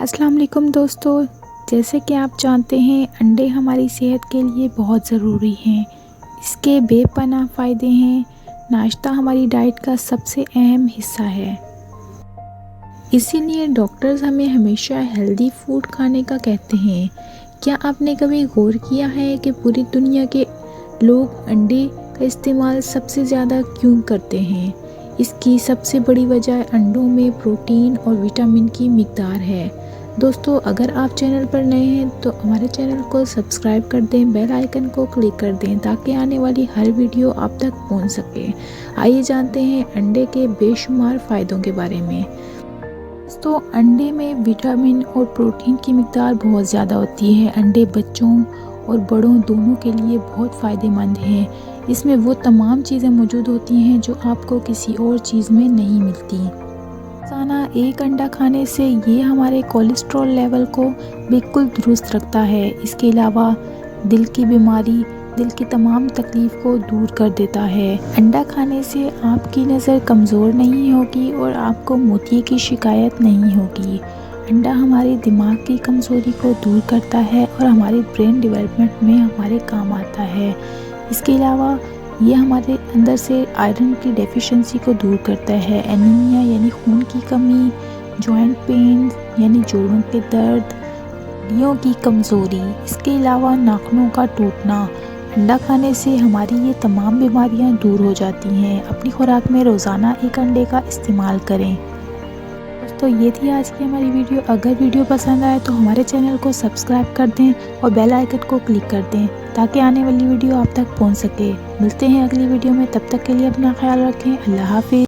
अस्सलाम वालेकुम दोस्तों, जैसे कि आप जानते हैं अंडे हमारी सेहत के लिए बहुत ज़रूरी हैं। इसके बेपनाह फ़ायदे हैं। नाश्ता हमारी डाइट का सबसे अहम हिस्सा है, इसीलिए डॉक्टर्स हमें हमेशा हेल्दी फूड खाने का कहते हैं। क्या आपने कभी गौर किया है कि पूरी दुनिया के लोग अंडे का इस्तेमाल सबसे ज़्यादा क्यों करते हैं? इसकी सबसे बड़ी वजह अंडों में प्रोटीन और विटामिन की मिकदार है। दोस्तों, अगर आप चैनल पर नए हैं तो हमारे चैनल को सब्सक्राइब कर दें, बेल आइकन को क्लिक कर दें ताकि आने वाली हर वीडियो आप तक पहुंच सके। आइए जानते हैं अंडे के बेशुमार फ़ायदों के बारे में। दोस्तों, अंडे में विटामिन और प्रोटीन की मिकदार बहुत ज़्यादा होती है। अंडे बच्चों और बड़ों दोनों के लिए बहुत फ़ायदेमंद हैं। इसमें वो तमाम चीज़ें मौजूद होती हैं जो आपको किसी और चीज़ में नहीं मिलती। रोज़ाना एक अंडा खाने से ये हमारे कोलेस्ट्रॉल लेवल को बिल्कुल दुरुस्त रखता है। इसके अलावा दिल की बीमारी, दिल की तमाम तकलीफ़ को दूर कर देता है। अंडा खाने से आपकी नज़र कमज़ोर नहीं होगी और आपको मोतिये की शिकायत नहीं होगी। अंडा हमारे दिमाग की कमज़ोरी को दूर करता है और हमारे ब्रेन डेवलपमेंट में हमारे काम आता है। इसके अलावा ये हमारे अंदर से आयरन की डेफिशिएंसी को दूर करता है। एनीमिया यानी खून की कमी, जॉइंट पेन यानी जोड़ों के दर्द, हड्डियों की कमज़ोरी, इसके अलावा नाखूनों का टूटना। अंडा खाने से हमारी ये तमाम बीमारियां दूर हो जाती हैं। अपनी खुराक में रोज़ाना एक अंडे का इस्तेमाल करें। दोस्तों, ये थी आज की हमारी वीडियो। अगर वीडियो पसंद आए तो हमारे चैनल को सब्सक्राइब कर दें और बेल आइकन को क्लिक कर दें ताकि आने वाली वीडियो आप तक पहुंच सके। मिलते हैं अगली वीडियो में, तब तक के लिए अपना ख्याल रखें। अल्लाह हाफिज़।